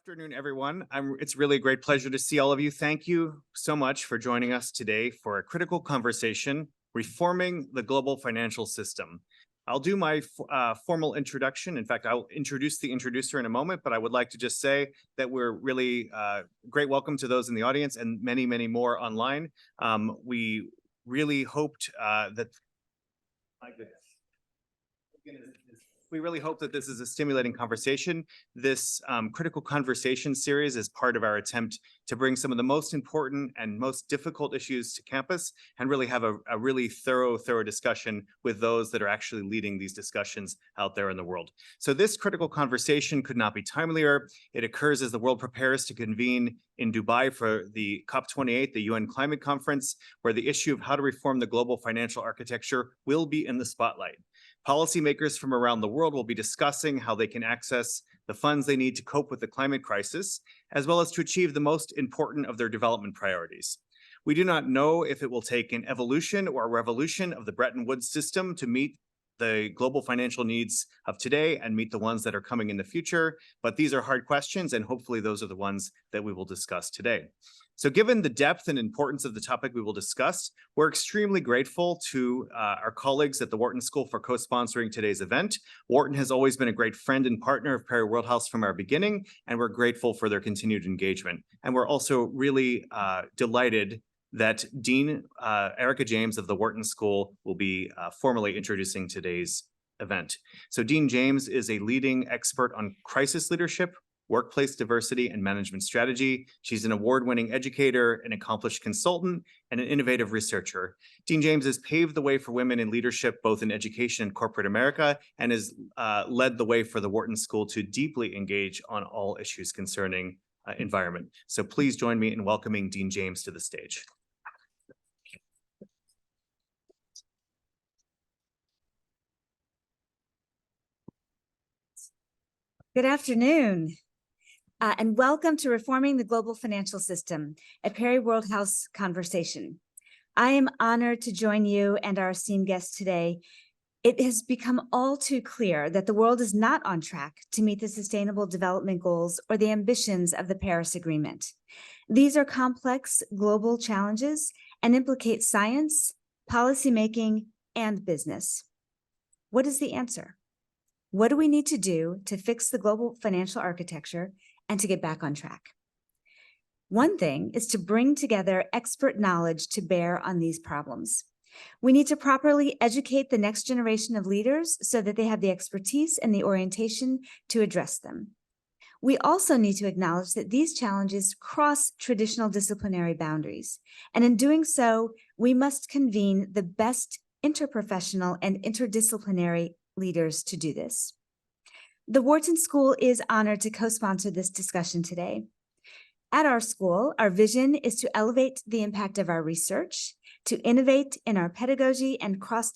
Afternoon, everyone. It's really a great pleasure to see all of you. Thank you so much for joining us today for a critical conversation, reforming the global financial system. I'll do my formal introduction. In fact, I'll introduce the introducer in a moment, but I would like to just say that we're really great welcome to those in the audience and many, many more online. We really hoped that, my goodness. We really hope that this is a stimulating conversation. This critical conversation series is part of our attempt to bring some of the most important and most difficult issues to campus and really have a really thorough discussion with those that are actually leading these discussions out there in the world. So this critical conversation could not be timelier. It occurs as the world prepares to convene in Dubai for the COP28, the UN Climate Conference, where the issue of how to reform the global financial architecture will be in the spotlight. Policymakers from around the world will be discussing how they can access the funds they need to cope with the climate crisis, as well as to achieve the most important of their development priorities. We do not know if it will take an evolution or a revolution of the Bretton Woods system to meet the global financial needs of today and meet the ones that are coming in the future, but these are hard questions, and hopefully those are the ones that we will discuss today. So given the depth and importance of the topic we will discuss, we're extremely grateful to our colleagues at the Wharton School for co-sponsoring today's event. Wharton has always been a great friend and partner of Perry Worldhouse from our beginning, and we're grateful for their continued engagement. And we're also really delighted that Dean Erica James of the Wharton School will be formally introducing today's event. So Dean James is a leading expert on crisis leadership, workplace diversity, and management strategy. She's an award-winning educator, an accomplished consultant, and an innovative researcher. Dean James has paved the way for women in leadership, both in education and corporate America, and has led the way for the Wharton School to deeply engage on all issues concerning environment. So please join me in welcoming Dean James to the stage. Good afternoon. And welcome to Reforming the Global Financial System, a Perry Worldhouse conversation. I am honored to join you and our esteemed guests today. It has become all too clear that the world is not on track to meet the Sustainable Development Goals or the ambitions of the Paris Agreement. These are complex global challenges and implicate science, policymaking, and business. What is the answer? What do we need to do to fix the global financial architecture and to get back on track? One thing is to bring together expert knowledge to bear on these problems. We need to properly educate the next generation of leaders so that they have the expertise and the orientation to address them. We also need to acknowledge that these challenges cross traditional disciplinary boundaries. And in doing so, we must convene the best interprofessional and interdisciplinary leaders to do this. The Wharton School is honored to co-sponsor this discussion today. At our school, our vision is to elevate the impact of our research, to innovate in our pedagogy and cross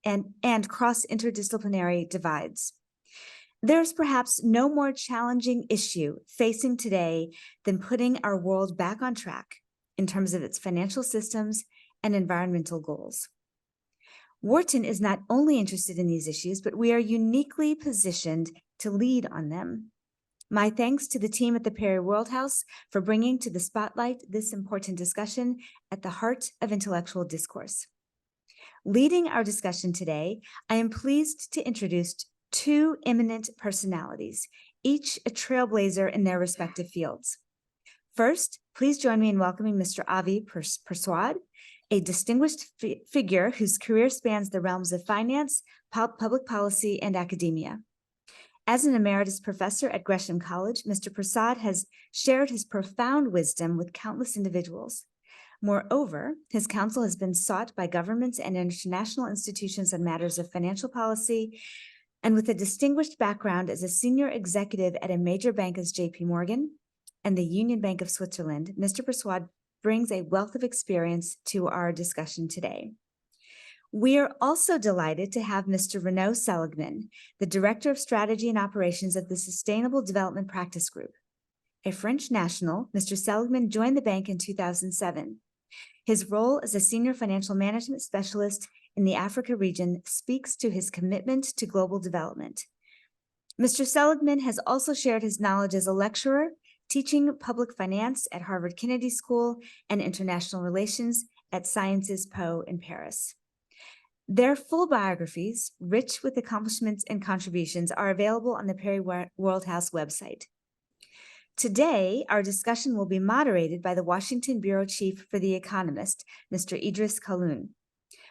interdisciplinary divides. There's perhaps no more challenging issue facing today than putting our world back on track in terms of its financial systems and environmental goals. Wharton is not only interested in these issues, but we are uniquely positioned to lead on them. My thanks to the team at the Perry Worldhouse for bringing to the spotlight this important discussion at the heart of intellectual discourse. Leading our discussion today, I am pleased to introduce two eminent personalities, each a trailblazer in their respective fields. First, please join me in welcoming Mr. Avi Persaud, a distinguished figure whose career spans the realms of finance, public policy, and academia. As an emeritus professor at Gresham College, Mr. Persaud has shared his profound wisdom with countless individuals. Moreover, his counsel has been sought by governments and international institutions on matters of financial policy, and with a distinguished background as a senior executive at a major bank as J.P. Morgan and the Union Bank of Switzerland, Mr. Persaud brings a wealth of experience to our discussion today. We are also delighted to have Mr. Renaud Seligman, the Director of Strategy and Operations of the Sustainable Development Practice Group. A French national, Mr. Seligman joined the bank in 2007. His role as a senior financial management specialist in the Africa region speaks to his commitment to global development. Mr. Seligman has also shared his knowledge as a lecturer teaching public finance at Harvard Kennedy School and international relations at Sciences Po in Paris. Their full biographies, rich with accomplishments and contributions, are available on the Perry Worldhouse website. Today, our discussion will be moderated by the Washington Bureau Chief for The Economist, Mr. Idris Kaloun.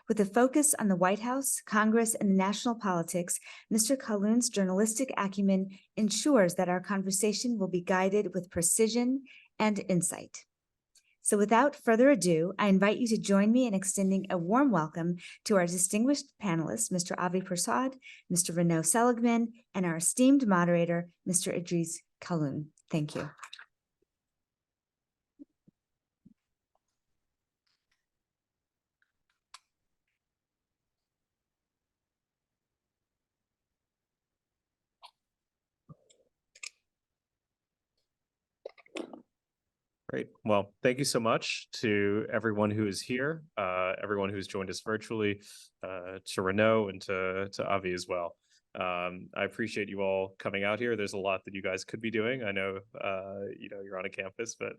With a focus on the White House, Congress, and national politics, Mr. Kaloun's journalistic acumen ensures that our conversation will be guided with precision and insight. So without further ado, I invite you to join me in extending a warm welcome to our distinguished panelists, Mr. Avi Prasad, Mr. Renaud Seligman, and our esteemed moderator, Mr. Idris Kaloun. Thank you. Great. Well, thank you so much to everyone who is here, everyone who's joined us virtually, to Renaud and to Avi as well. I appreciate you all coming out here. There's a lot that you guys could be doing. I know, you're on a campus, but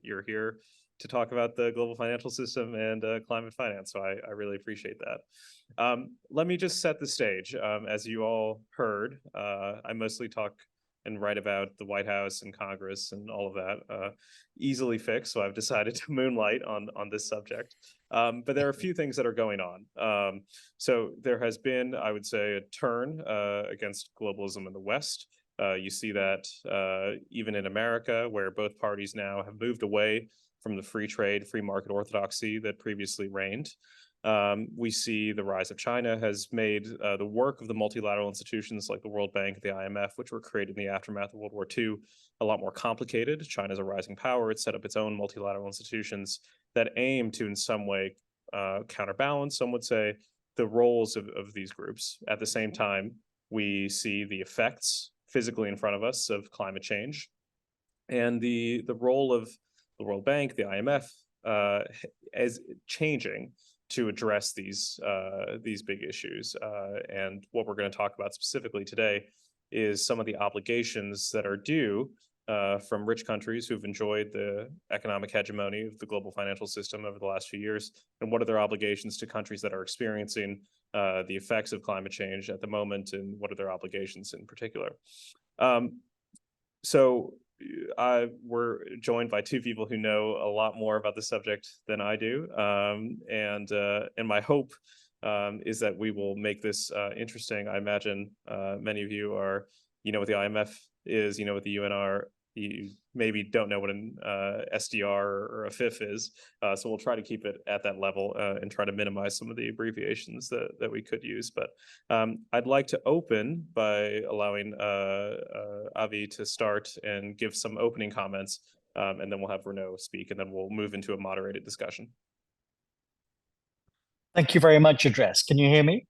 you're here to talk about the global financial system and climate finance. So I really appreciate that. Let me just set the stage. As you all heard, I mostly talk and write about the White House and Congress and all of that, easily fixed. So I've decided to moonlight on this subject. But there are a few things that are going on. So there has been, I would say, a turn against globalism in the West. You see that even in America, where both parties now have moved away from the free trade, free market orthodoxy that previously reigned. We see the rise of China has made the work of the multilateral institutions like the World Bank, the IMF, which were created in the aftermath of World War II, a lot more complicated. China's a rising power. It's set up its own multilateral institutions that aim to, in some way, counterbalance, some would say, the roles of these groups. At the same time, we see the effects physically in front of us of climate change and the role of the World Bank, the IMF, as changing to address these big issues. And what we're going to talk about specifically today is some of the obligations that are due from rich countries who've enjoyed the economic hegemony of the global financial system over the last few years, and what are their obligations to countries that are experiencing the effects of climate change at the moment, and what are their obligations in particular. So we're joined by two people who know a lot more about the subject than I do, and my hope is that we will make this interesting. I imagine many of you are, what the IMF is, what the UNR. You maybe don't know what an SDR or a FIF is, so we'll try to keep it at that level and try to minimize some of the abbreviations that we could use. But I'd like to open by allowing Avi to start and give some opening comments, and then we'll have Renaud speak, and then we'll move into a moderated discussion. Thank you very much, Idris. Can you hear me?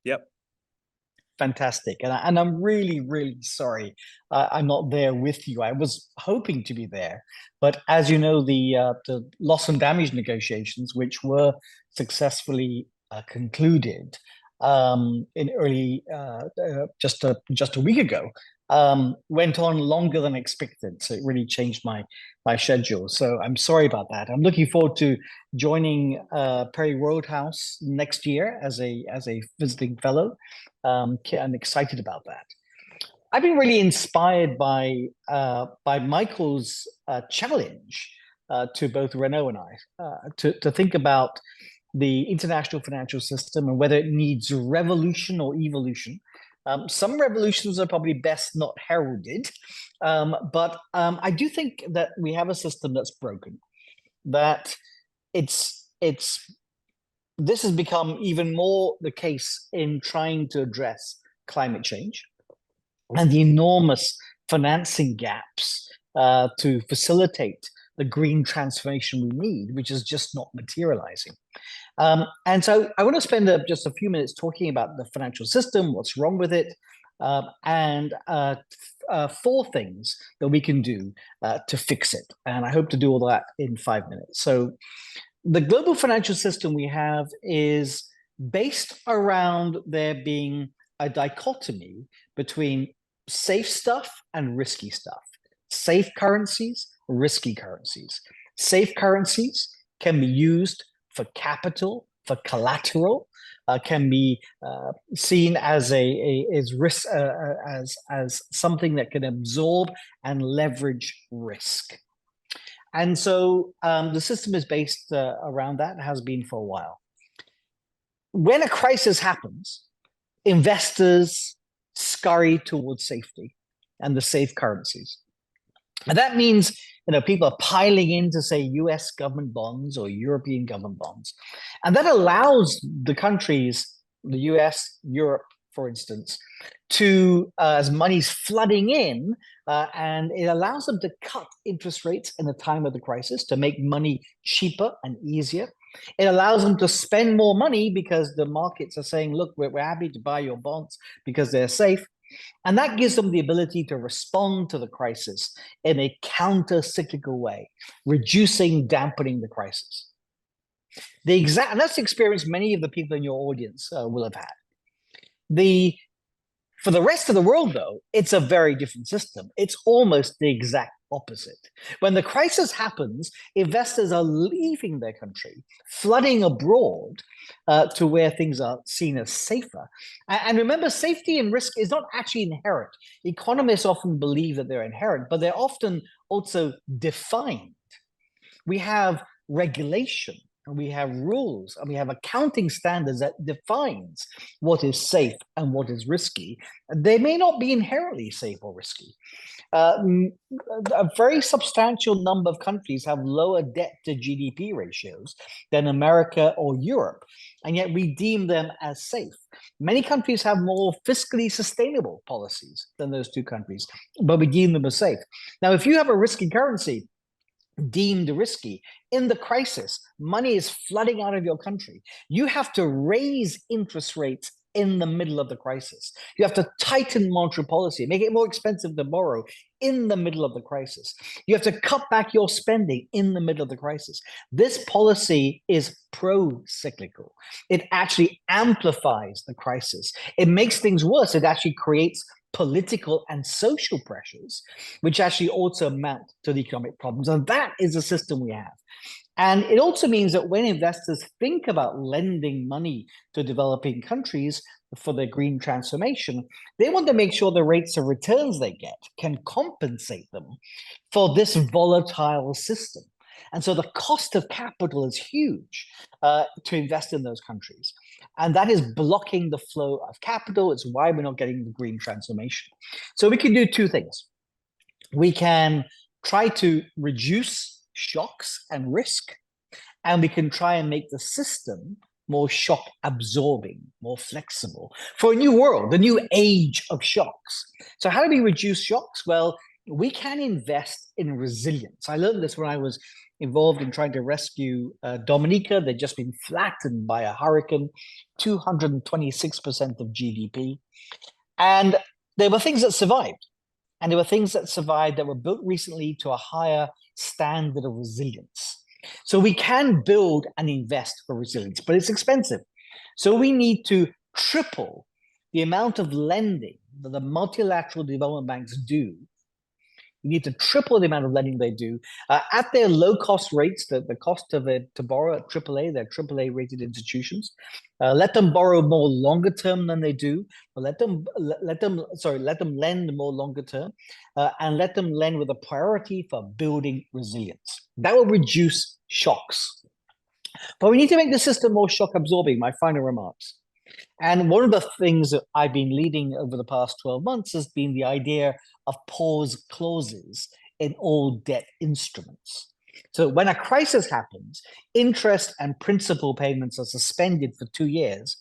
Yep. Fantastic. And I'm really, really sorry I'm not there with you. I was hoping to be there. But as you know, the loss and damage negotiations, which were successfully concluded in early, just a week ago, went on longer than expected. So it really changed my schedule. So I'm sorry about that. I'm looking forward to joining Perry Worldhouse next year as a visiting fellow. I'm excited about that. I've been really inspired by Michael's challenge to both Renaud and I to think about the international financial system and whether it needs revolution or evolution. Some revolutions are probably best not heralded, but I do think that we have a system that's broken, that this has become even more the case in trying to address climate change and the enormous financing gaps to facilitate the green transformation we need, which is just not materializing. And so I want to spend just a few minutes talking about the financial system, what's wrong with it, and four things that we can do to fix it. And I hope to do all that in 5 minutes. So the global financial system we have is based around there being a dichotomy between safe stuff and risky stuff. safe currencies, risky currencies. Safe currencies can be used for capital, for collateral, can be seen as as risk, as something that can absorb and leverage risk. And so the system is based around that and has been for a while. When a crisis happens, investors scurry towards safety and the safe currencies. And that means, people are piling into, say, US government bonds or European government bonds. And that allows the countries, the US, Europe, for instance, to, as money's flooding in, and it allows them to cut interest rates in the time of the crisis to make money cheaper and easier. It allows them to spend more money because the markets are saying, look, we're happy to buy your bonds because they're safe. And that gives them the ability to respond to the crisis in a counter-cyclical way, reducing, dampening the crisis. And that's the experience many of the people in your audience will have had. For the rest of the world, though, it's a very different system. It's almost the exact opposite. When the crisis happens, investors are leaving their country, flooding abroad to where things are seen as safer. And remember, safety and risk is not actually inherent. Economists often believe that they're inherent, but they're often also defined. We have regulation, and we have rules, and we have accounting standards that defines what is safe and what is risky. They may not be inherently safe or risky. A very substantial number of countries have lower debt to GDP ratios than America or Europe, and yet we deem them as safe. Many countries have more fiscally sustainable policies than those two countries, but we deem them as safe. Now, if you have a risky currency deemed risky, in the crisis, money is flooding out of your country. You have to raise interest rates in the middle of the crisis. You have to tighten monetary policy, make it more expensive to borrow in the middle of the crisis. You have to cut back your spending in the middle of the crisis. This policy is pro-cyclical. It actually amplifies the crisis. It makes things worse. It actually creates political and social pressures, which actually also amount to the economic problems. And that is the system we have. And it also means that when investors think about lending money to developing countries for their green transformation, they want to make sure the rates of returns they get can compensate them for this volatile system. And so the cost of capital is huge to invest in those countries. And that is blocking the flow of capital. It's why we're not getting the green transformation. So we can do two things. We can try to reduce shocks and risk, and we can try and make the system more shock absorbing, more flexible for a new world, a new age of shocks. So how do we reduce shocks? Well, we can invest in resilience. I learned this when I was involved in trying to rescue Dominica. They'd just been flattened by a hurricane, 226% of GDP. And there were things that survived. And there were things that survived that were built recently to a higher standard of resilience. So we can build and invest for resilience, but it's expensive. So we need to triple the amount of lending that the multilateral development banks do. We need to triple the amount of lending they do at their low-cost rates, the cost of it to borrow at AAA, they're AAA-rated institutions. Let them borrow more longer term than they do, but let them lend more longer term, and let them lend with a priority for building resilience. That will reduce shocks. But we need to make the system more shock-absorbing, my final remarks. And one of the things that I've been leading over the past 12 months has been the idea of pause clauses in all debt instruments. So when a crisis happens, interest and principal payments are suspended for 2 years,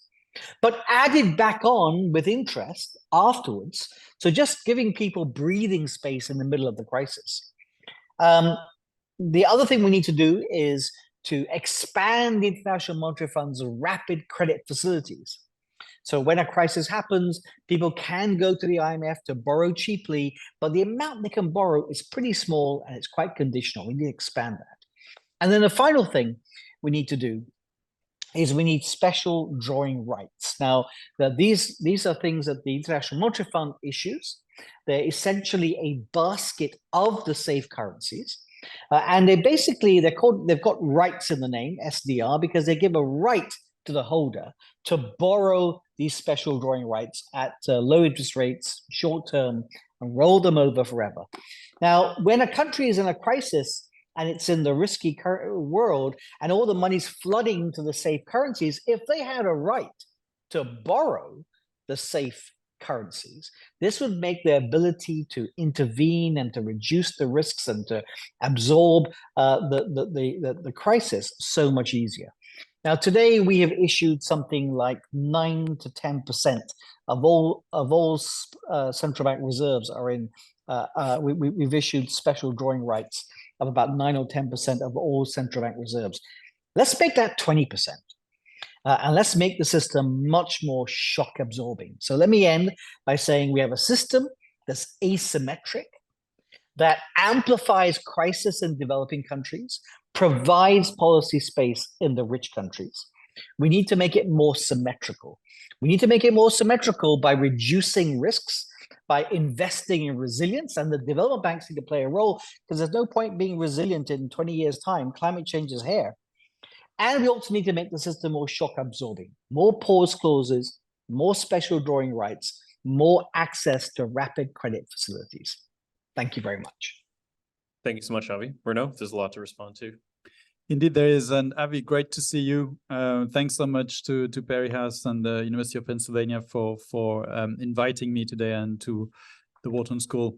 but added back on with interest afterwards. So just giving people breathing space in the middle of the crisis. The other thing we need to do is to expand the International Monetary Fund's rapid credit facilities. So when a crisis happens, people can go to the IMF to borrow cheaply, but the amount they can borrow is pretty small and it's quite conditional. We need to expand that. And then the final thing we need to do is we need special drawing rights. Now, these are things that the International Monetary Fund issues. They're essentially a basket of the safe currencies. And they've got rights in the name, SDR, because they give a right to the holder to borrow these special drawing rights at low interest rates, short term, and roll them over forever. Now, when a country is in a crisis and it's in the risky world and all the money's flooding to the safe currencies, if they had a right to borrow the safe currencies, this would make their ability to intervene and to reduce the risks and to absorb the crisis so much easier. Now, today we have issued something like 9 to 10% of all central bank reserves are in. We've issued special drawing rights of about 9 or 10% of all central bank reserves. Let's make that 20%. And let's make the system much more shock absorbing. So let me end by saying we have a system that's asymmetric, that amplifies crisis in developing countries, provides policy space in the rich countries. We need to make it more symmetrical. We need to make it more symmetrical by reducing risks, by investing in resilience, and the development banks need to play a role, because there's no point being resilient in 20 years' time. Climate change is here. And we also need to make the system more shock absorbing, more pause clauses, more special drawing rights, more access to rapid credit facilities. Thank you very much. Thank you so much, Avi. Bruno, there's a lot to respond to. Indeed, there is. And Avi, great to see you. Thanks so much to Perry House and the University of Pennsylvania for inviting me today and to the Wharton School.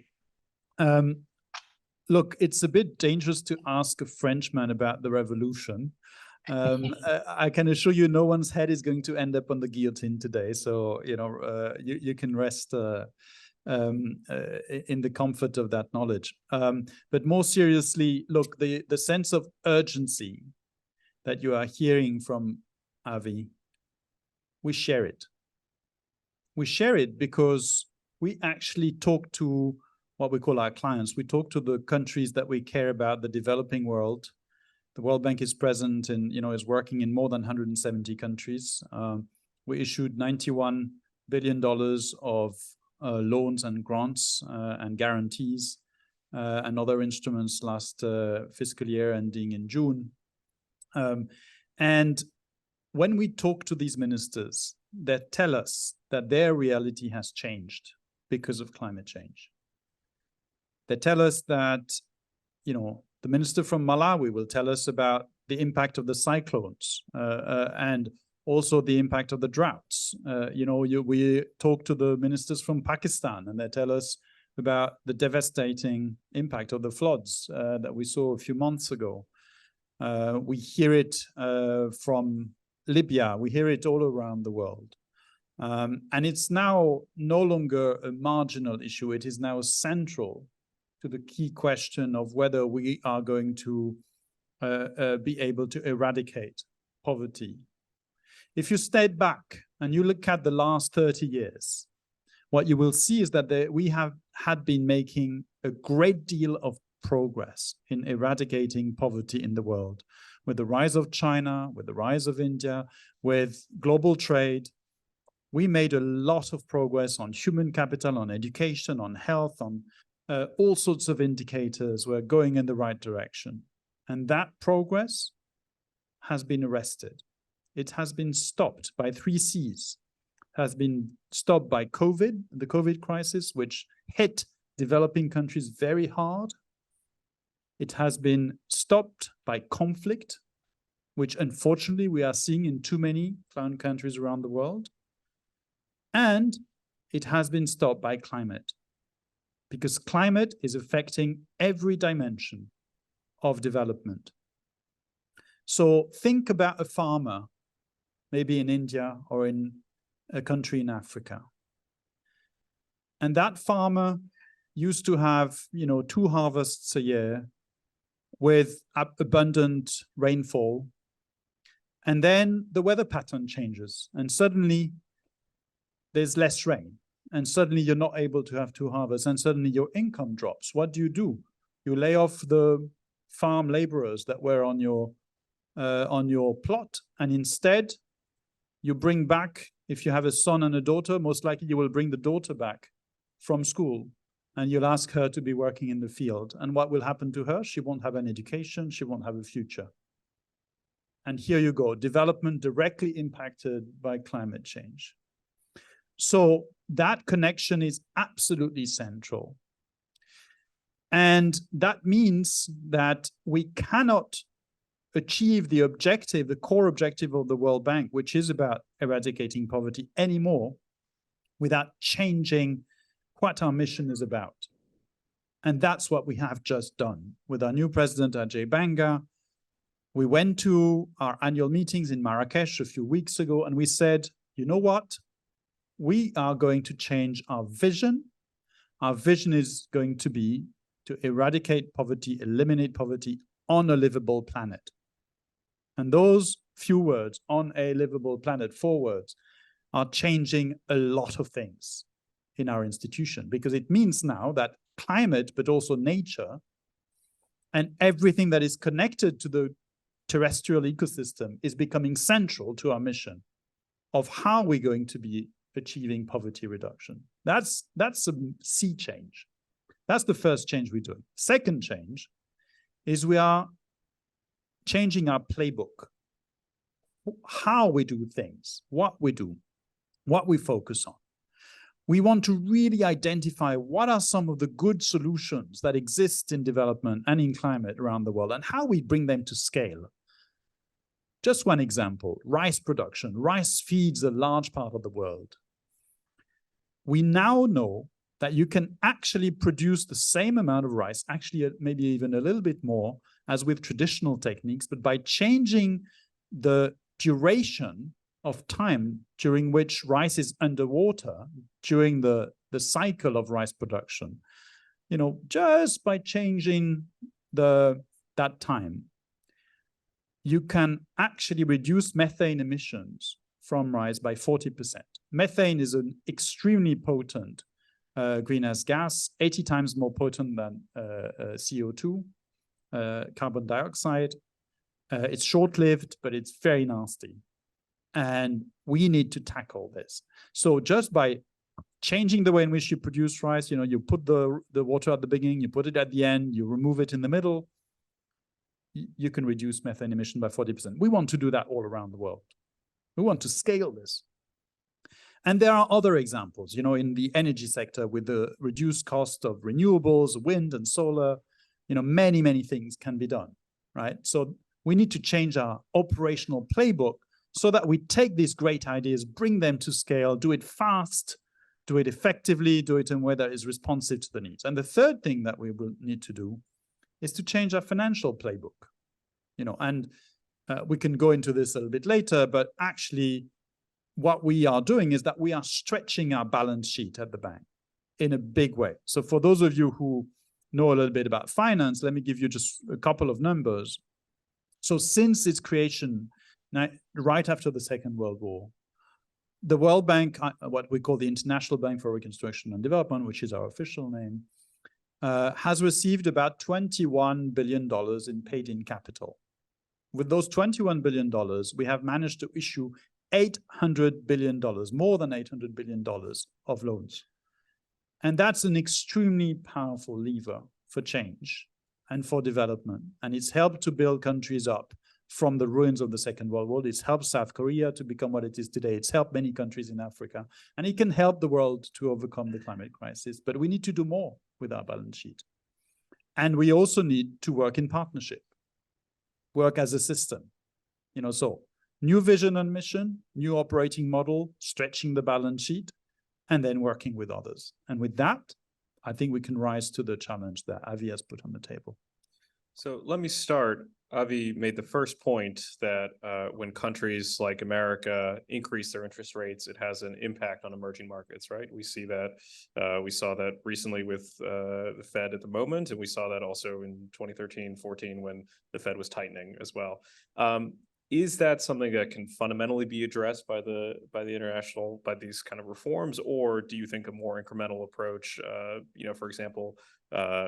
Look, it's a bit dangerous to ask a Frenchman about the revolution. I can assure you no one's head is going to end up on the guillotine today. So, you can rest in the comfort of that knowledge. But more seriously, look, the sense of urgency that you are hearing from Avi, we share it. We share it because we actually talk to what we call our clients. We talk to the countries that we care about, the developing world. The World Bank is present and, is working in more than 170 countries. We issued $91 billion of loans and grants and guarantees and other instruments last fiscal year ending in June. And when we talk to these ministers, they tell us that their reality has changed because of climate change. They tell us that, the minister from Malawi will tell us about the impact of the cyclones and also the impact of the droughts. We talk to the ministers from Pakistan and they tell us about the devastating impact of the floods that we saw a few months ago. We hear it from Libya. We hear it all around the world. And it's now no longer a marginal issue. It is now central to the key question of whether we are going to be able to eradicate poverty. If you step back and you look at the last 30 years, what you will see is that we had been making a great deal of progress in eradicating poverty in the world. With the rise of China, with the rise of India, with global trade, we made a lot of progress on human capital, on education, on health, on all sorts of indicators were going in the right direction. And that progress has been arrested. It has been stopped by 3 C's. It has been stopped by COVID, the COVID crisis, which hit developing countries very hard. It has been stopped by conflict, which unfortunately we are seeing in too many countries around the world. And it has been stopped by climate, because climate is affecting every dimension of development. So think about a farmer, maybe in India or in a country in Africa. And that farmer used to have, 2 harvests a year with abundant rainfall. And then the weather pattern changes and suddenly there's less rain. And suddenly you're not able to have 2 harvests and suddenly your income drops. What do? You lay off the farm laborers that were on your on your plot, and instead you bring back, if you have a son and a daughter, most likely you will bring the daughter back from school and you'll ask her to be working in the field. And what will happen to her? She won't have an education, she won't have a future. And here you go, development directly impacted by climate change. So that connection is absolutely central. And that means that we cannot achieve the objective, the core objective of the World Bank, which is about eradicating poverty anymore, without changing what our mission is about. And that's what we have just done with our new president, Ajay Banga. We went to our annual meetings in Marrakesh a few weeks ago, and we said, you know what? We are going to change our vision. Our vision is going to be to eradicate poverty, eliminate poverty on a livable planet. And those few words, on a livable planet, 4 words, are changing a lot of things in our institution, because it means now that climate, but also nature, and everything that is connected to the terrestrial ecosystem is becoming central to our mission of how we're going to be achieving poverty reduction. That's a sea change. That's the first change we're doing. Second change is we are changing our playbook, how we do things, what we do, what we focus on. We want to really identify what are some of the good solutions that exist in development and in climate around the world, and how we bring them to scale. Just one example, rice production. Rice feeds a large part of the world. We now know that you can actually produce the same amount of rice, actually maybe even a little bit more, as with traditional techniques, but by changing the duration of time during which rice is underwater, during the cycle of rice production, just by changing that time, you can actually reduce methane emissions from rice by 40%. Methane is an extremely potent greenhouse gas, 80 times more potent than CO2, carbon dioxide. It's short-lived, but it's very nasty. And we need to tackle this. So just by changing the way in which you produce rice, you put the water at the beginning, you put it at the end, you remove it in the middle, you can reduce methane emission by 40%. We want to do that all around the world. We want to scale this. And there are other examples, in the energy sector with the reduced cost of renewables, wind and solar, many, many things can be done, right? So we need to change our operational playbook so that we take these great ideas, bring them to scale, do it fast, do it effectively, do it in a way that is responsive to the needs. And the third thing that we will need to do is to change our financial playbook, and we can go into this a little bit later, but actually what we are doing is that we are stretching our balance sheet at the bank in a big way. So for those of you who know a little bit about finance, let me give you just a couple of numbers. So since its creation, right after the Second World War, the World Bank, what we call the International Bank for Reconstruction and Development, which is our official name, has received about $21 billion in paid-in capital. With those $21 billion, we have managed to issue $800 billion, more than $800 billion of loans. And that's an extremely powerful lever for change and for development. And it's helped to build countries up from the ruins of the Second World War. It's helped South Korea to become what it is today. It's helped many countries in Africa. And it can help the world to overcome the climate crisis. But we need to do more with our balance sheet. And we also need to work in partnership, work as a system. So new vision and mission, new operating model, stretching the balance sheet, and then working with others. And with that, I think we can rise to the challenge that Avi has put on the table. So let me start. Avi made the first point that when countries like America increase their interest rates, it has an impact on emerging markets, right? We see that. We saw that recently with the Fed at the moment, and we saw that also in 2013, 14 when the Fed was tightening as well. Is that something that can fundamentally be addressed by these kind of reforms, or do you think a more incremental approach, for example,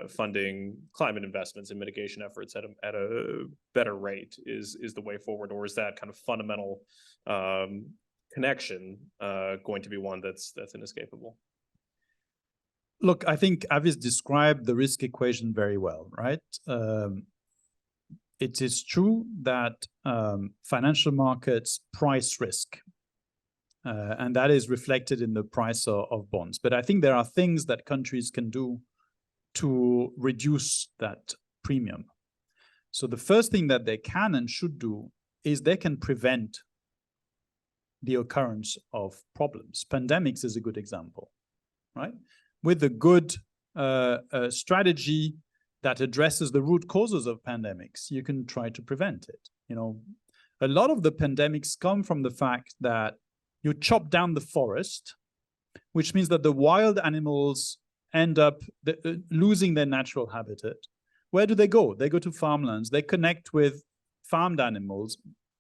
funding climate investments and mitigation efforts at a better rate is the way forward, or is that kind of fundamental connection going to be one that's inescapable? Look, I think Avis described the risk equation very well, right? It is true that financial markets price risk, and that is reflected in the price of bonds. But I think there are things that countries can do to reduce that premium. So the first thing that they can and should do is they can prevent the occurrence of problems. Pandemics is a good example, right? With a good strategy that addresses the root causes of pandemics, you can try to prevent it. A lot of the pandemics come from the fact that you chop down the forest, which means that the wild animals end up losing their natural habitat. Where do they go? They go to farmlands. They connect with farmed animals.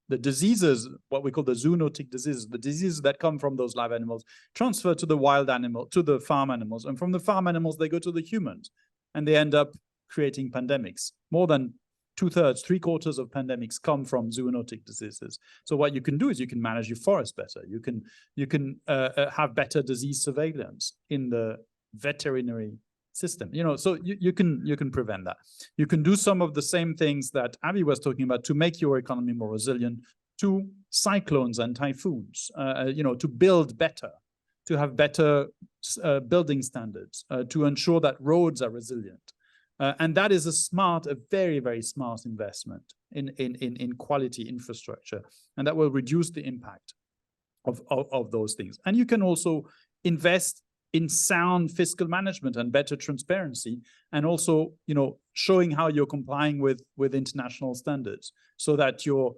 The diseases, what we call the zoonotic diseases, the diseases that come from those live animals, transfer to the wild animal, to the farm animals. And from the farm animals, they go to the humans. And they end up creating pandemics. More than 2/3, 3/4 of pandemics come from zoonotic diseases. So what you can do is you can manage your forest better. You can have better disease surveillance in the veterinary system. So you can prevent that. You can do some of the same things that Abby was talking about to make your economy more resilient to cyclones and typhoons. To build better, to have better building standards, to ensure that roads are resilient. And that is a very, very smart investment in quality infrastructure, and that will reduce the impact of those things. And you can also invest in sound fiscal management and better transparency, and also, showing how you're complying with international standards, so that you're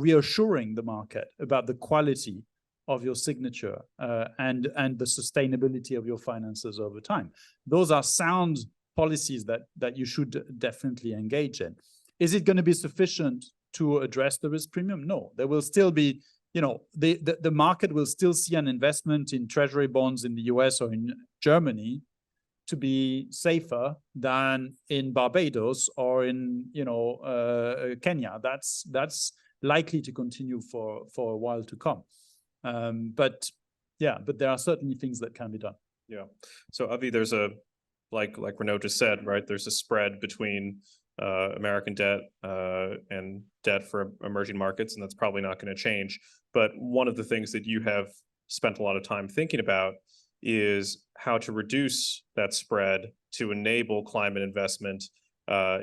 reassuring the market about the quality of your signature and the sustainability of your finances over time. Those are sound policies that you should definitely engage in. Is it going to be sufficient to address the risk premium? No, there will still be, the market will still see an investment in treasury bonds in the US or in Germany to be safer than in Barbados or in, Kenya. That's likely to continue for a while to come. But there are certainly things that can be done. Yeah. So Avi, there's like Renaud just said, right? There's a spread between American debt and debt for emerging markets, and that's probably not going to change. But one of the things that you have spent a lot of time thinking about is how to reduce that spread to enable climate investment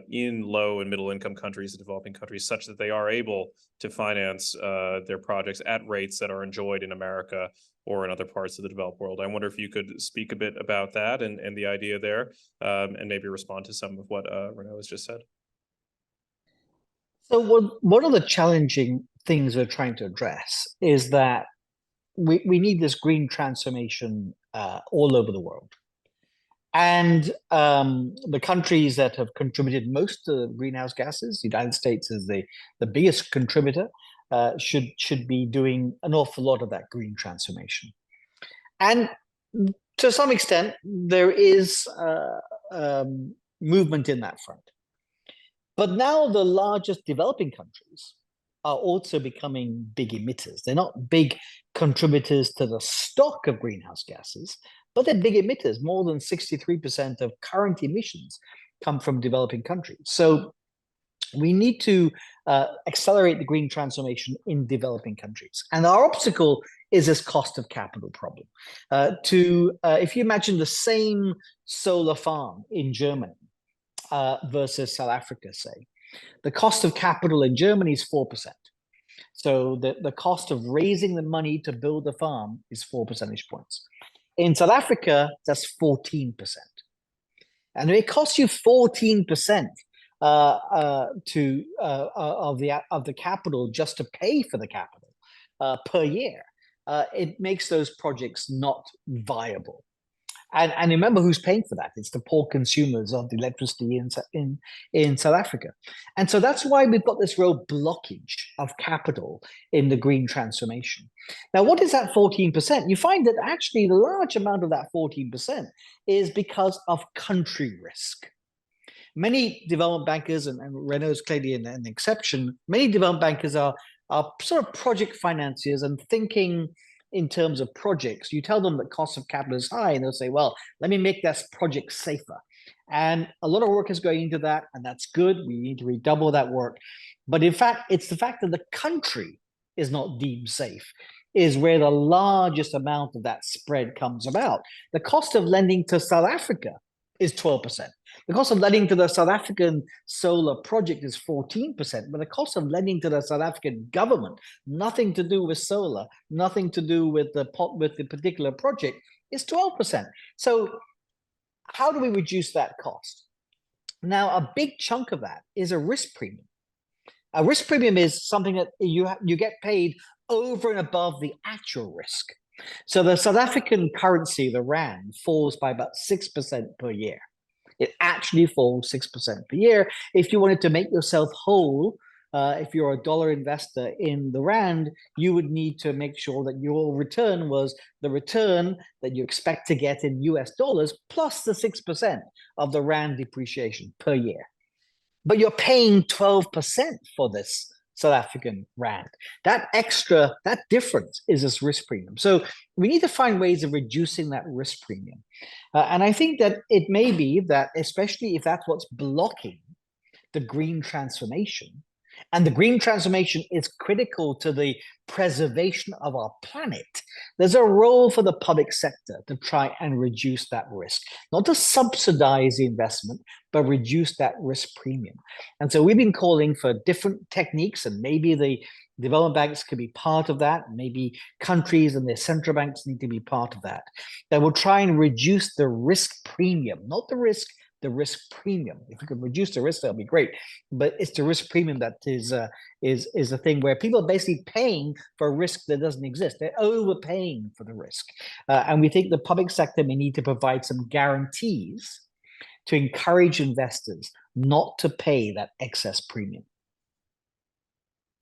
in low and middle income countries and developing countries, such that they are able to finance their projects at rates that are enjoyed in America or in other parts of the developed world. I wonder if you could speak a bit about that and the idea there, and maybe respond to some of what Renaud has just said. So one of the challenging things we're trying to address is that we need this green transformation all over the world. And the countries that have contributed most to greenhouse gases, the United States is the biggest contributor, should be doing an awful lot of that green transformation. And to some extent, there is movement in that front. But now the largest developing countries are also becoming big emitters. They're not big contributors to the stock of greenhouse gases, but they're big emitters. More than 63% of current emissions come from developing countries. So we need to accelerate the green transformation in developing countries. And our obstacle is this cost of capital problem. If you imagine the same solar farm in Germany versus South Africa, say, the cost of capital in Germany is 4%. So the cost of raising the money to build a farm is 4 percentage points. In South Africa, that's 14%. And it costs you 14% of the capital just to pay for the capital per year. It makes those projects not viable. And remember who's paying for that? It's the poor consumers of the electricity in South Africa. And so that's why we've got this real blockage of capital in the green transformation. Now, what is that 14%? You find that actually the large amount of that 14% is because of country risk. Many development bankers, and Renault is clearly an exception, many development bankers are sort of project financiers and thinking in terms of projects. You tell them that cost of capital is high, and they'll say, well, let me make that project safer. And a lot of work is going into that, and that's good. We need to redouble that work. But in fact, it's the fact that the country is not deemed safe is where the largest amount of that spread comes about. The cost of lending to South Africa is 12%. The cost of lending to the South African solar project is 14%, but the cost of lending to the South African government, nothing to do with solar, nothing to do with the particular project, is 12%. So how do we reduce that cost? Now, a big chunk of that is a risk premium. A risk premium is something that you get paid over and above the actual risk. So the South African currency, the rand, falls by about 6% per year. It actually falls 6% per year. If you wanted to make yourself whole, if you're a dollar investor in the rand, you would need to make sure that your return was the return that you expect to get in US dollars plus the 6% of the rand depreciation per year. But you're paying 12% for this South African rand. That difference is this risk premium. So we need to find ways of reducing that risk premium. And I think that it may be that, especially if that's what's blocking the green transformation, and the green transformation is critical to the preservation of our planet, there's a role for the public sector to try and reduce that risk, not to subsidize the investment, but reduce that risk premium. And so we've been calling for different techniques, and maybe the development banks could be part of that. Maybe countries and their central banks need to be part of that. That will try and reduce the risk premium, not the risk premium. If we could reduce the risk, that'll be great. But it's the risk premium that is a thing where people are basically paying for a risk that doesn't exist. They're overpaying for the risk. And we think the public sector may need to provide some guarantees to encourage investors not to pay that excess premium.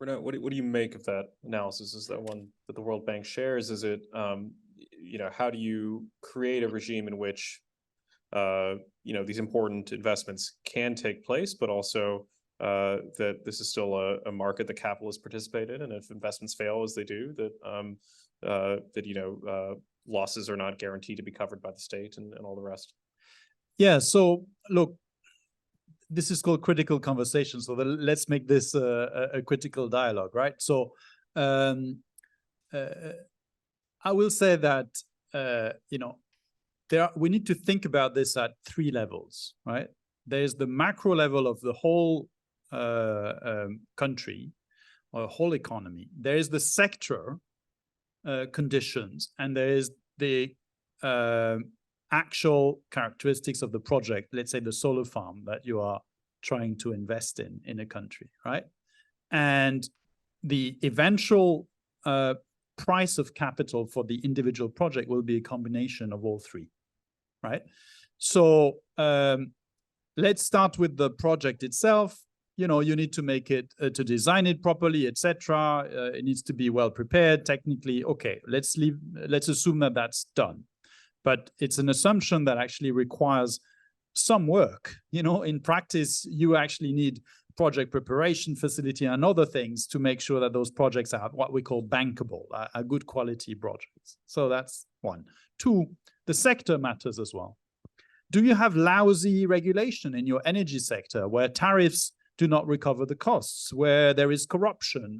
Renaud, what do you make of that analysis? Is that one that the World Bank shares? Is it, how do you create a regime in which these important investments can take place, but also that this is still a market that capitalists participate in, and if investments fail as they do, that losses are not guaranteed to be covered by the state and all the rest. Yeah. So look, this is called critical conversation. So let's make this a critical dialogue, right? So I will say that we need to think about this at three levels, right? There's the macro level of the whole country or whole economy. There is the sector conditions, and there is the actual characteristics of the project, let's say the solar farm that you are trying to invest in a country, right? And the eventual price of capital for the individual project will be a combination of all three, right? So let's start with the project itself. You need to make it, to design it properly, etc. It needs to be well prepared technically. Okay, let's assume that that's done. But it's an assumption that actually requires some work. In practice, you actually need project preparation facility and other things to make sure that those projects are what we call bankable, are good quality projects. So that's one. Two, the sector matters as well. Do you have lousy regulation in your energy sector where tariffs do not recover the costs, where there is corruption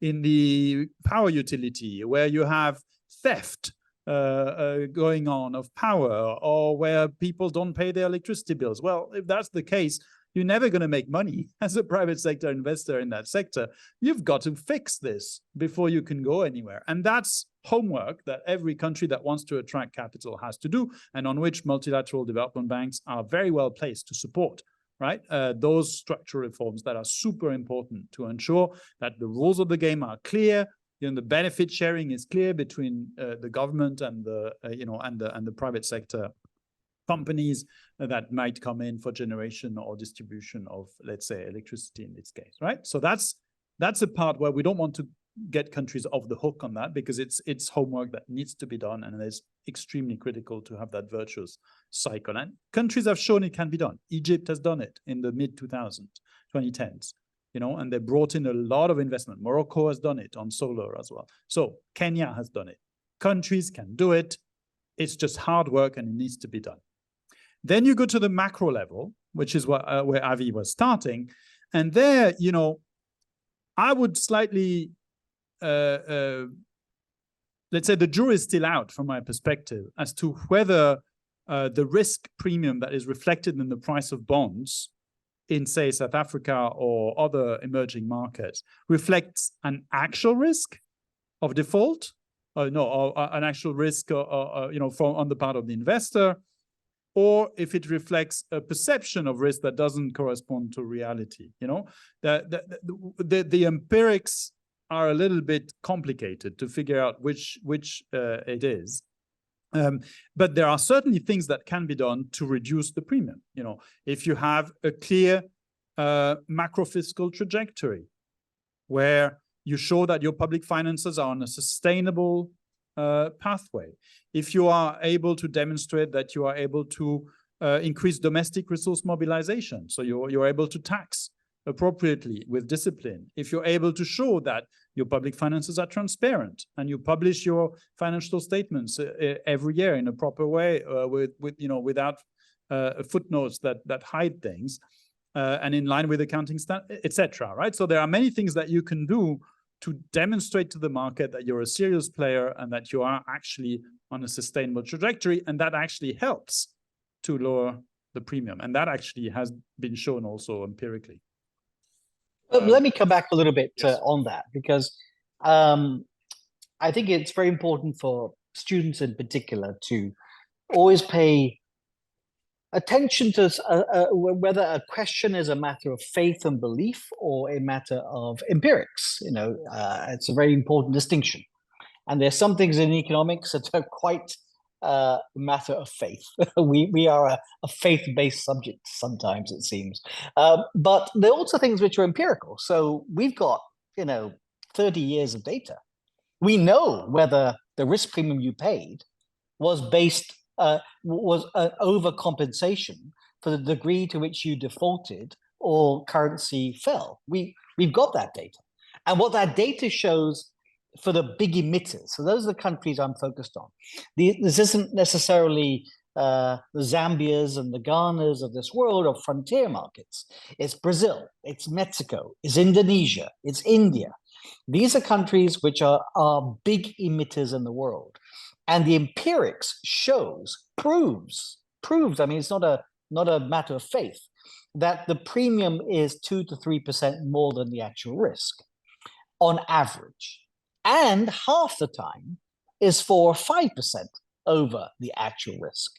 in the power utility, where you have theft going on of power, or where people don't pay their electricity bills? Well, if that's the case, you're never going to make money as a private sector investor in that sector. You've got to fix this before you can go anywhere. And that's homework that every country that wants to attract capital has to do, and on which multilateral development banks are very well placed to support, right? Those structural reforms that are super important to ensure that the rules of the game are clear, the benefit sharing is clear between the government and the and the private sector companies that might come in for generation or distribution of, let's say, electricity in this case, right? So that's a part where we don't want to get countries off the hook on that, because it's homework that needs to be done, and it's extremely critical to have that virtuous cycle. And countries have shown it can be done. Egypt has done it in the mid-2010s, and they brought in a lot of investment. Morocco has done it on solar as well. So Kenya has done it. Countries can do it. It's just hard work, and it needs to be done. Then you go to the macro level, which is where Avi was starting. And there, I would slightly, let's say the jury is still out from my perspective as to whether the risk premium that is reflected in the price of bonds in, say, South Africa or other emerging markets reflects an actual risk of default, or an actual risk, on the part of the investor, or if it reflects a perception of risk that doesn't correspond to reality. The empirics are a little bit complicated to figure out which it is. But there are certainly things that can be done to reduce the premium. If you have a clear macro fiscal trajectory where you show that your public finances are on a sustainable pathway, if you are able to demonstrate that you are able to increase domestic resource mobilization, so you're able to tax appropriately with discipline, if you're able to show that your public finances are transparent and you publish your financial statements every year in a proper way, without footnotes that hide things, and in line with accounting standards, etc. Right? So there are many things that you can do to demonstrate to the market that you're a serious player and that you are actually on a sustainable trajectory, and that actually helps to lower the premium. And that actually has been shown also empirically. Let me come back a little bit yes. on that, because I think it's very important for students in particular to always pay attention to whether a question is a matter of faith and belief or a matter of empirics. It's a very important distinction. And there's some things in economics that are quite a matter of faith. We are a faith-based subject sometimes, it seems. But there are also things which are empirical. So we've got, 30 years of data. We know whether the risk premium you paid was based was an overcompensation for the degree to which you defaulted or currency fell. We've got that data. And what that data shows for the big emitters, so those are the countries I'm focused on. This isn't necessarily the Zambias and the Ghanas of this world or frontier markets. It's Brazil, it's Mexico, it's Indonesia, it's India. These are countries which are big emitters in the world. And the empirics proves, I mean, it's not a matter of faith, that the premium is 2 to 3% more than the actual risk on average. And half the time is 4 or 5% over the actual risk.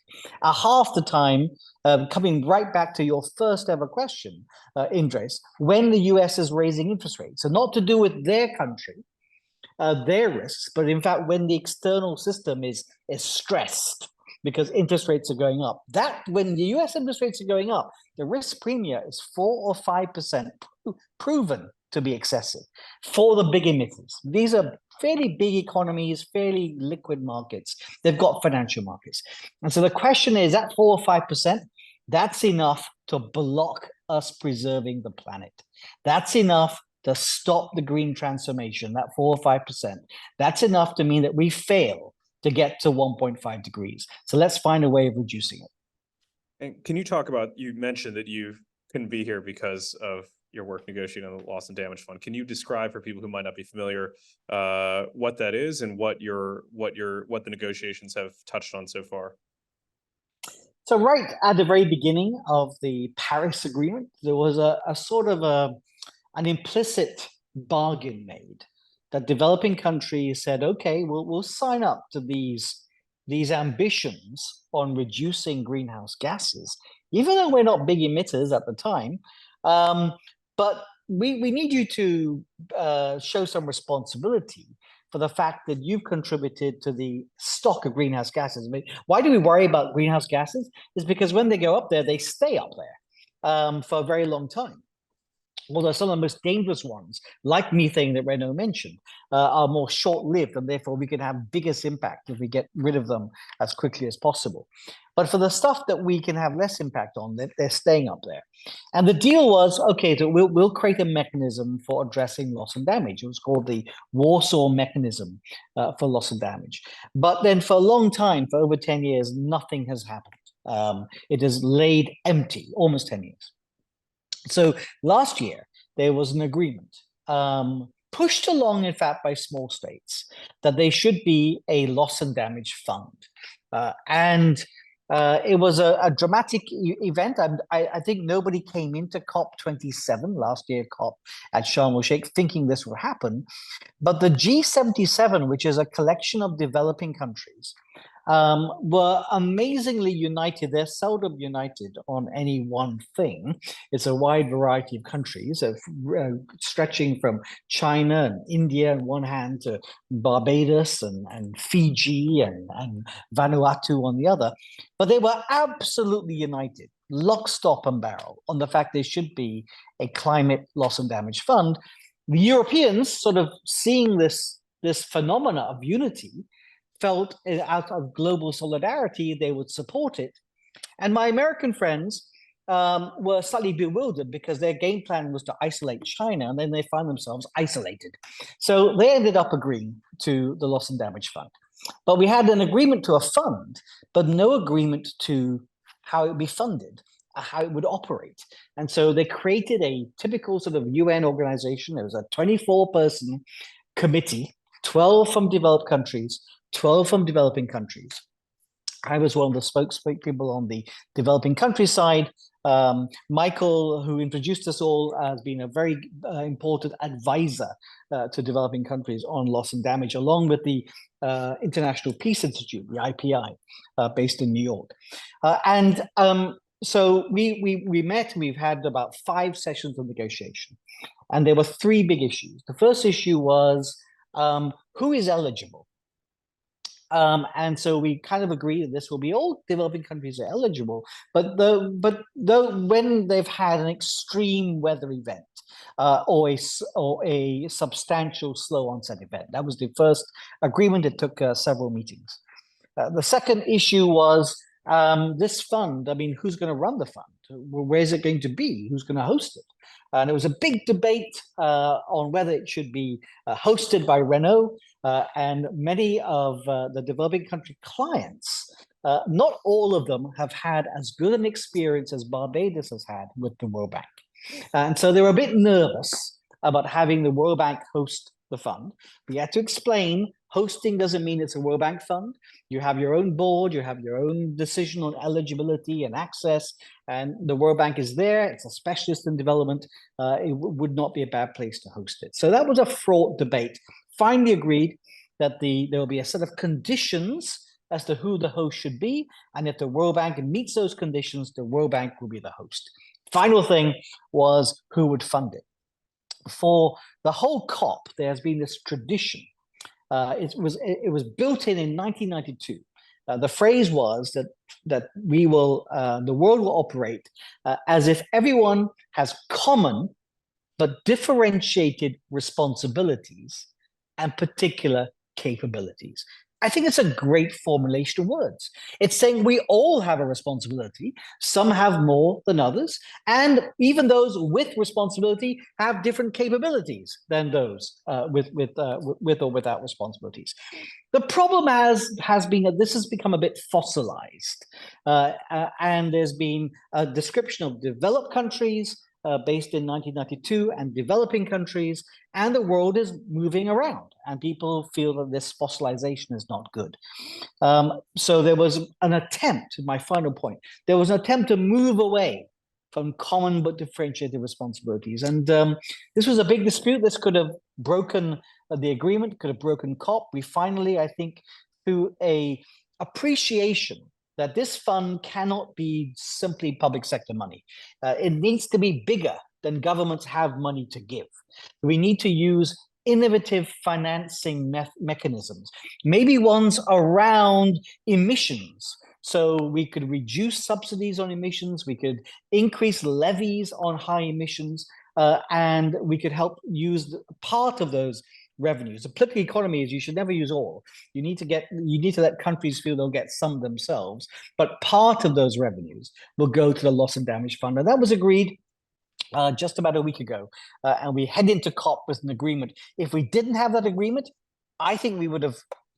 Half the time, coming right back to your first ever question, Indres, when the US is raising interest rates, so not to do with their country, their risks, but in fact, when the external system is stressed because interest rates are going up, that when the US interest rates are going up, the risk premium is 4 or 5% proven to be excessive for the big emitters. These are fairly big economies, fairly liquid markets. They've got financial markets. And so the question is, at 4 or 5%, that's enough to block us preserving the planet. That's enough to stop the green transformation, that 4 or 5%. That's enough to mean that we fail to get to 1.5 degrees. So let's find a way of reducing it. And can you talk about, you mentioned that you couldn't be here because of your work negotiating on the loss and damage fund. Can you describe for people who might not be familiar what that is and what the negotiations have touched on so far? So right at the very beginning of the Paris Agreement, there was a sort of an implicit bargain made that developing countries said, okay, we'll sign up to these ambitions on reducing greenhouse gases, even though we're not big emitters at the time. But we need you to show some responsibility for the fact that you've contributed to the stock of greenhouse gases. I mean, why do we worry about greenhouse gases? It's because when they go up there, they stay up there for a very long time. Although some of the most dangerous ones, like methane that Renaud mentioned, are more short-lived, and therefore we can have biggest impact if we get rid of them as quickly as possible. But for the stuff that we can have less impact on, they're staying up there. And the deal was, okay, so we'll create a mechanism for addressing loss and damage. It was called the Warsaw Mechanism for loss and damage. But then for a long time, for over 10 years, nothing has happened. It has laid empty, almost 10 years. So last year, there was an agreement, pushed along, in fact, by small states, that there should be a loss and damage fund. It was a dramatic event. I think nobody came into COP27, last year COP at Sharm el-Sheikh, thinking this would happen. But the G77, which is a collection of developing countries, were amazingly united. They're seldom united on any one thing. It's a wide variety of countries, stretching from China and India on one hand to Barbados and Fiji and Vanuatu on the other. But they were absolutely united, lock, stock, and barrel, on the fact there should be a climate loss and damage fund. The Europeans, sort of seeing this phenomena of unity, felt out of global solidarity, they would support it. And my American friends were slightly bewildered because their game plan was to isolate China, and then they found themselves isolated. So they ended up agreeing to the loss and damage fund. But we had an agreement to a fund, but no agreement to how it would be funded, how it would operate. And so they created a typical sort of UN organization. There was a 24-person committee, 12 from developed countries, 12 from developing countries. I was one of the spokespeople on the developing country side. Michael, who introduced us all, has been a very important advisor to developing countries on loss and damage, along with the International Peace Institute, the IPI, based in New York. So we met. We've had about 5 sessions of negotiation, and there were 3 big issues. The first issue was who is eligible. And so we kind of agree that this will be all developing countries are eligible, but when they've had an extreme weather event or a substantial slow onset event. That was the first agreement. It took several meetings. The second issue was this fund. I mean, who's going to run the fund? Where is it going to be? Who's going to host it? And there was a big debate on whether it should be hosted by Renaud. And many of the developing country clients, not all of them have had as good an experience as Barbados has had with the World Bank. And so they were a bit nervous about having the World Bank host the fund. We had to explain hosting doesn't mean it's a World Bank fund. You have your own board, you have your own decision on eligibility and access, and the World Bank is there. It's a specialist in development. It would not be a bad place to host it. So that was a fraught debate. Finally agreed that there will be a set of conditions as to who the host should be, and if the World Bank meets those conditions, the World Bank will be the host. Final thing was who would fund it. For the whole COP, there has been this tradition. It was built in 1992. The phrase was that we will the world will operate as if everyone has common but differentiated responsibilities and particular capabilities. I think it's a great formulation of words. It's saying we all have a responsibility. Some have more than others, and even those with responsibility have different capabilities than those with or without responsibilities. The problem has been that this has become a bit fossilized, and there's been a description of developed countries based in 1992 and developing countries, and the world is moving around, and people feel that this fossilization is not good. So there was an attempt, my final point, there was an attempt to move away from common but differentiated responsibilities. And this was a big dispute. This could have broken the agreement, could have broken COP. We finally, I think, through a appreciation that this fund cannot be simply public sector money. It needs to be bigger than governments have money to give. We need to use innovative financing mechanisms, maybe ones around emissions. So we could reduce subsidies on emissions, we could increase levies on high emissions, and we could help use part of those revenues. The political economy is you should never use all. You need to let countries feel they'll get some themselves, but part of those revenues will go to the loss and damage fund. And that was agreed just about a week ago, and we head into COP with an agreement. If we didn't have that agreement, I think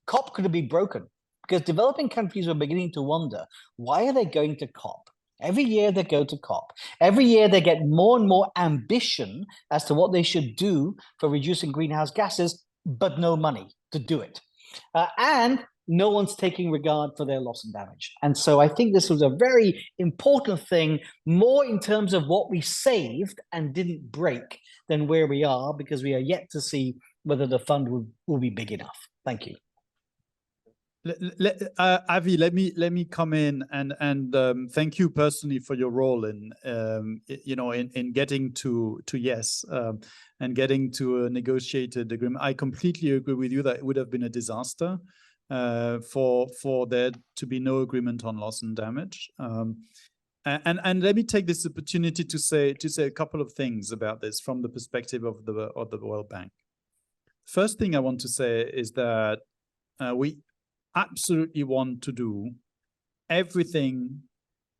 COP could have been broken, because developing countries were beginning to wonder, why are they going to COP? Every year they go to COP. Every year they get more and more ambition as to what they should do for reducing greenhouse gases, but no money to do it. And no one's taking regard for their loss and damage. And so I think this was a very important thing, more in terms of what we saved and didn't break than where we are, because we are yet to see whether the fund will be big enough. Thank you. Avi, let me come in and thank you personally for your role in in getting to yes and getting to a negotiated agreement. I completely agree with you that it would have been a disaster for there to be no agreement on loss and damage. And let me take this opportunity to say a couple of things about this from the perspective of the World Bank. First thing I want to say is that we absolutely want to do everything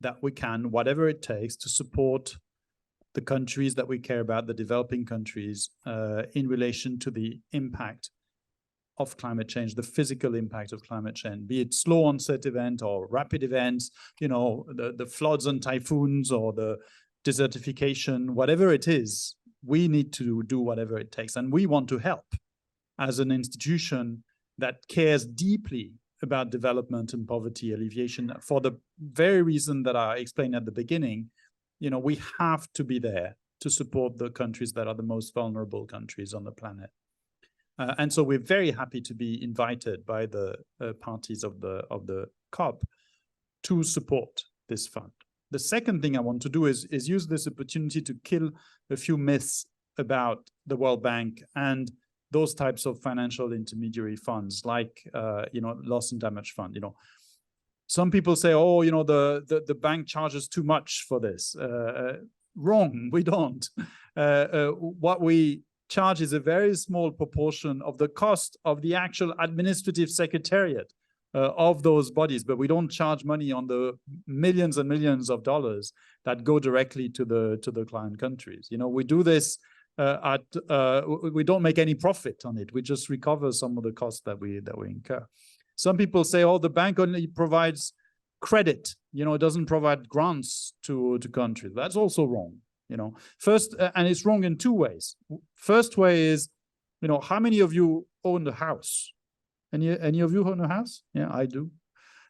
that we can, whatever it takes, to support the countries that we care about, the developing countries, in relation to the impact of climate change, the physical impact of climate change, be it slow onset event or rapid events, the floods and typhoons or the desertification, whatever it is, we need to do whatever it takes. And we want to help as an institution that cares deeply about development and poverty alleviation, for the very reason that I explained at the beginning. We have to be there to support the countries that are the most vulnerable countries on the planet. And so we're very happy to be invited by the parties of the COP to support this fund. The second thing I want to do is use this opportunity to kill a few myths about the World Bank and those types of financial intermediary funds, like loss and damage fund. Some people say, oh, the bank charges too much for this. Wrong, we don't. What we charge is a very small proportion of the cost of the actual administrative secretariat of those bodies, but we don't charge money on the millions and millions of dollars that go directly to the client countries. We do this we don't make any profit on it. We just recover some of the costs that we incur. Some people say, oh, the bank only provides credit, it doesn't provide grants to countries. That's also wrong. First, and it's wrong in two ways. First way is, how many of you own a house? Any of you own a house? Yeah, I do.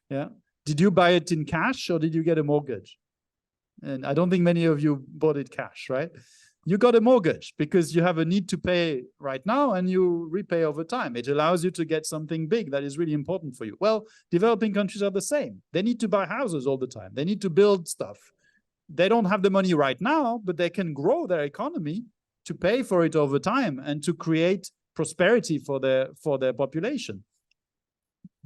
Yeah. Did you buy it in cash or did you get a mortgage? And I don't think many of you bought it cash, right? You got a mortgage because you have a need to pay right now and you repay over time. It allows you to get something big that is really important for you. Well, developing countries are the same. They need to buy houses all the time. They need to build stuff. They don't have the money right now, but they can grow their economy to pay for it over time and to create prosperity for their population.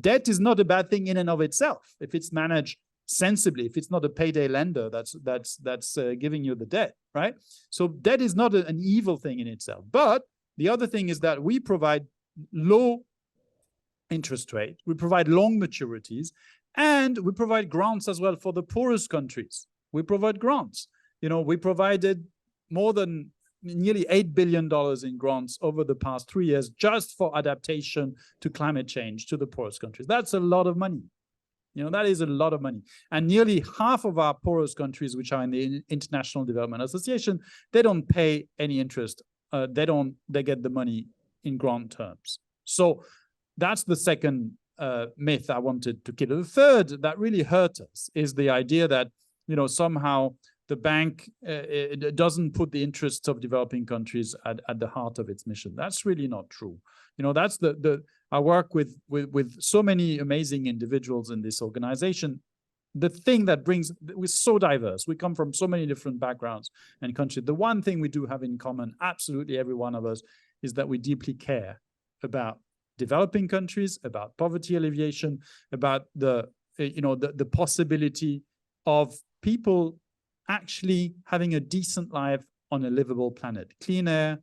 Debt is not a bad thing in and of itself if it's managed sensibly, if it's not a payday lender that's giving you the debt, right? So debt is not an evil thing in itself. But the other thing is that we provide low interest rate, we provide long maturities, and we provide grants as well for the poorest countries. We provide grants. We provided more than nearly $8 billion in grants over the past 3 years just for adaptation to climate change to the poorest countries. That's a lot of money. That is a lot of money. And nearly half of our poorest countries, which are in the International Development Association, they don't pay any interest. They get the money in grant terms. So that's the second myth I wanted to kill. The third that really hurt us is the idea that, somehow the bank doesn't put the interests of developing countries at the heart of its mission. That's really not true. That's I work with so many amazing individuals in this organization. The thing that we're so diverse. We come from so many different backgrounds and countries. The one thing we do have in common, absolutely every one of us, is that we deeply care about developing countries, about poverty alleviation, about the possibility of people actually having a decent life on a livable planet. Clean air,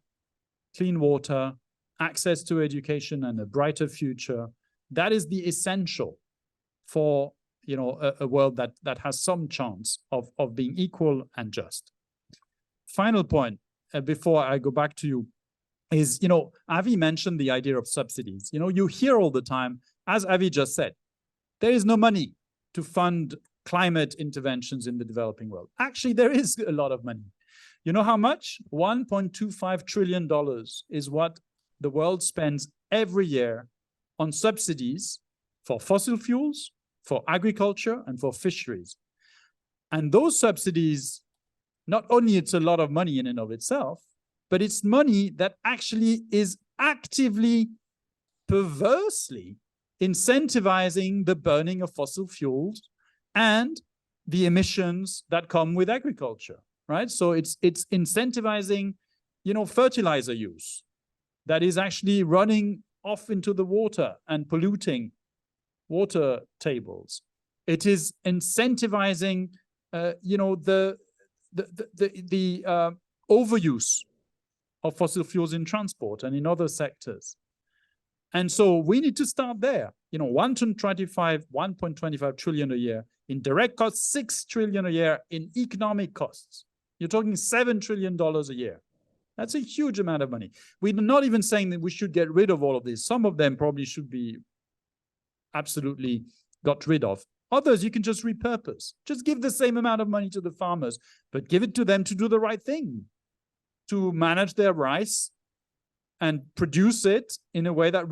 clean water, access to education, and a brighter future. That is the essential for a world that has some chance of being equal and just. Final point before I go back to you is, Avi mentioned the idea of subsidies. You hear all the time, as Avi just said, there is no money to fund climate interventions in the developing world. Actually, there is a lot of money. You know how much? $1.25 trillion is what the world spends every year on subsidies for fossil fuels, for agriculture, and for fisheries. And those subsidies, not only it's a lot of money in and of itself, but it's money that actually is actively, perversely incentivizing the burning of fossil fuels and the emissions that come with agriculture, right? So it's incentivizing, fertilizer use that is actually running off into the water and polluting water tables. It is incentivizing, the overuse of fossil fuels in transport and in other sectors. And so we need to start there. 1.25 trillion a year in direct costs, 6 trillion a year in economic costs. You're talking $7 trillion a year. That's a huge amount of money. We're not even saying that we should get rid of all of this. Some of them probably should be absolutely got rid of. Others you can just repurpose. Just give the same amount of money to the farmers, but give it to them to do the right thing, to manage their rice and produce it in a way that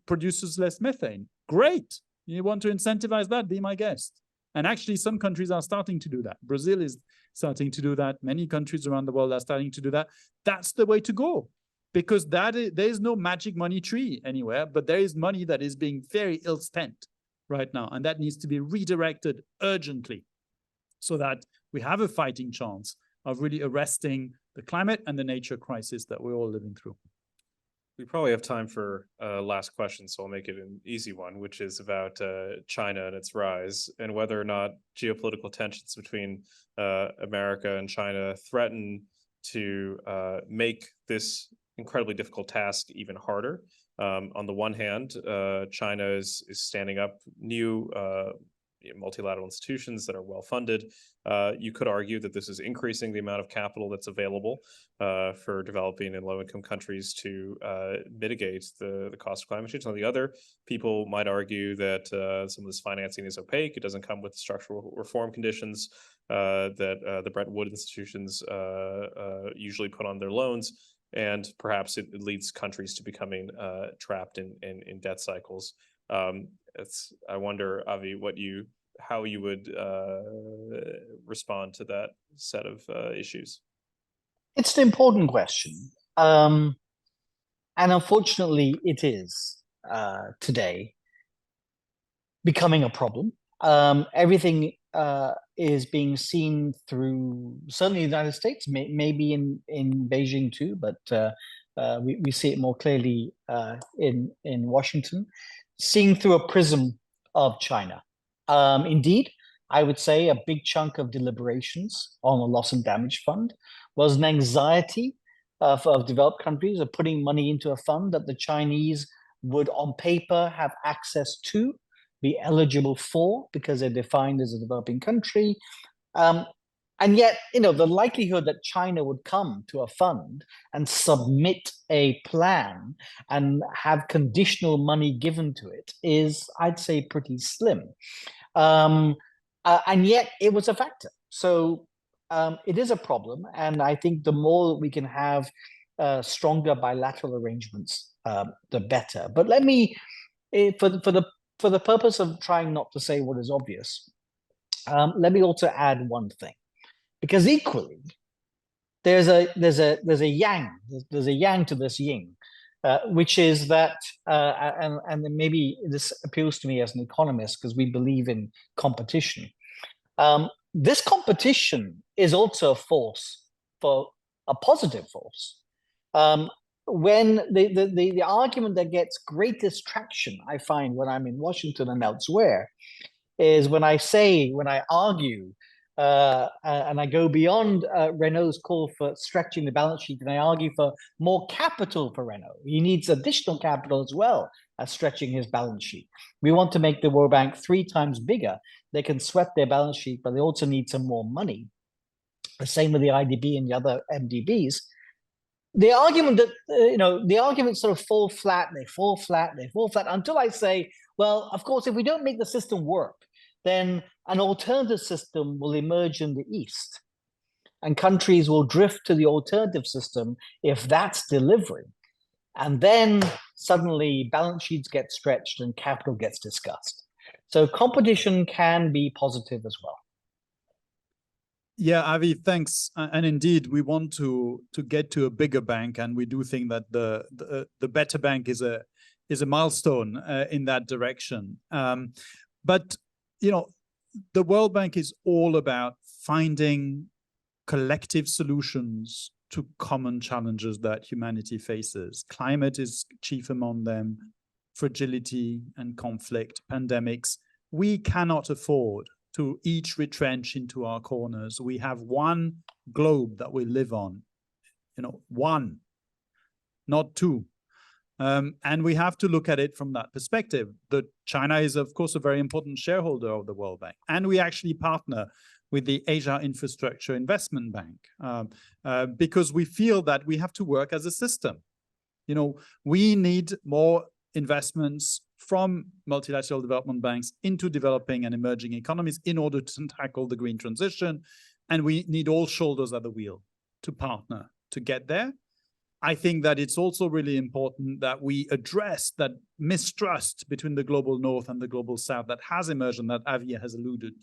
produces less methane. Great. You want to incentivize that? Be my guest. And actually, some countries are starting to do that. Brazil is starting to do that. Many countries around the world are starting to do that. That's the way to go, because there is no magic money tree anywhere, but there is money that is being very ill spent right now. And that needs to be redirected urgently so that we have a fighting chance of really arresting the climate and the nature crisis that we're all living through. We probably have time for a last question, so I'll make it an easy one, which is about China and its rise, and whether or not geopolitical tensions between America and China threaten to make this incredibly difficult task even harder. On the one hand, China is standing up new multilateral institutions that are well-funded. You could argue that this is increasing the amount of capital that's available for developing and low-income countries to mitigate the cost of climate change. On the other, people might argue that some of this financing is opaque. It doesn't come with structural reform conditions that the Bretton Woods institutions usually put on their loans. And perhaps it leads countries to becoming trapped in debt cycles. I wonder, Avi, how you would respond to that set of issues. It's an important question, and unfortunately, it is today becoming a problem. Everything is being seen through, certainly the United States, maybe in Beijing too, but we see it more clearly in Washington, seeing through a prism of China. Indeed, I would say a big chunk of deliberations on a loss and damage fund was an anxiety of developed countries of putting money into a fund that the Chinese would on paper have access to, be eligible for, because they're defined as a developing country. And yet, the likelihood that China would come to a fund and submit a plan and have conditional money given to it is, I'd say, pretty slim. And yet it was a factor. So it is a problem. And I think the more we can have stronger bilateral arrangements, the better. But let me, for the purpose of trying not to say what is obvious, let me also add one thing. Because equally, there's a yang to this yin, which is that, and maybe this appeals to me as an economist because we believe in competition. This competition is also a force, for a positive force. when the argument that gets greatest traction, I find when I'm in Washington and elsewhere, is when I argue, and I go beyond Renault's call for stretching the balance sheet, and I argue for more capital for Renault. He needs additional capital as well as stretching his balance sheet. We want to make the World Bank 3 times bigger. They can sweat their balance sheet, but they also need some more money. The same with the IDB and the other MDBs. The argument that, the arguments sort of fall flat, they fall flat, they fall flat, until I say, well, of course, if we don't make the system work, then an alternative system will emerge in the East. And countries will drift to the alternative system if that's delivering. And then suddenly balance sheets get stretched and capital gets discussed. So competition can be positive as well. Yeah, Avi, thanks. And indeed, we want to get to a bigger bank, and we do think that the better bank is a milestone in that direction. But the World Bank is all about finding collective solutions to common challenges that humanity faces. Climate is chief among them, fragility and conflict, pandemics. We cannot afford to each retrench into our corners. We have one globe that we live on, one, not two. And we have to look at it from that perspective. China is, of course, a very important shareholder of the World Bank. And we actually partner with the Asia Infrastructure Investment Bank because we feel that we have to work as a system. We need more investments from multilateral development banks into developing and emerging economies in order to tackle the green transition. And we need all shoulders at the wheel to partner to get there. I think that it's also really important that we address that mistrust between the global north and the global south that has emerged and that Avi has alluded.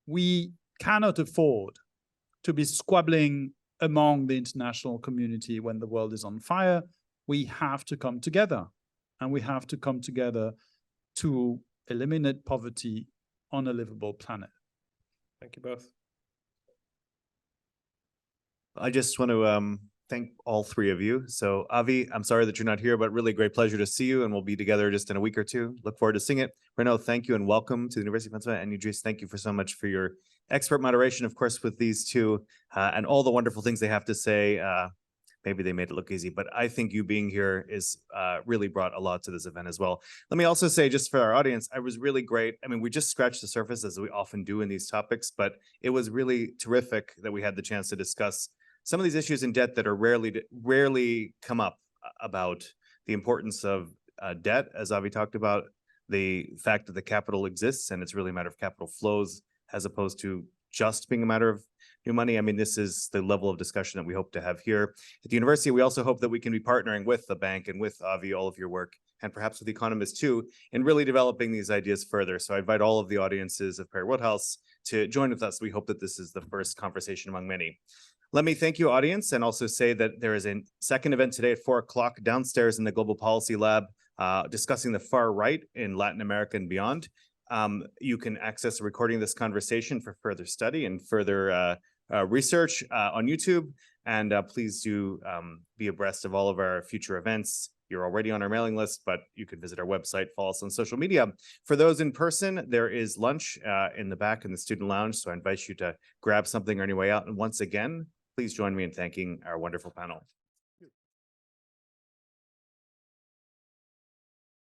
We cannot afford to be squabbling among the international community when the world is on fire. We have to come together, and we have to come together to eliminate poverty on a livable planet. Thank you both. I just want to thank all 3 of you. So Avi, I'm sorry that you're not here, but really great pleasure to see you, and we'll be together just in a week or 2. Look forward to seeing it. Renaud, thank you and welcome to the University of Pennsylvania. And Idris, thank you for so much for your expert moderation, of course, with these 2 and all the wonderful things they have to say. Maybe they made it look easy, but I think you being here is really brought a lot to this event as well. Let me also say, just for our audience, I was really great. I mean, we just scratched the surface as we often do in these topics, but it was really terrific that we had the chance to discuss some of these issues in debt that are rarely come up, about the importance of debt, as Avi talked about, the fact that the capital exists and it's really a matter of capital flows as opposed to just being a matter of new money. I mean, this is the level of discussion that we hope to have here at the university. We also hope that we can be partnering with the bank and with Avi, all of your work, and perhaps with economists too, in really developing these ideas further. So I invite all of the audiences of Perry Woodhouse to join with us. We hope that this is the first conversation among many. Let me thank you, audience, and also say that there is a second event today at 4 o'clock downstairs in the Global Policy Lab discussing the far right in Latin America and beyond. You can access a recording of this conversation for further study and further research on YouTube. And please do be abreast of all of our future events. You're already on our mailing list, but you can visit our website, follow us on social media. For those in person, there is lunch in the back in the student lounge. So I invite you to grab something on your way out. And once again, please join me in thanking our wonderful panel.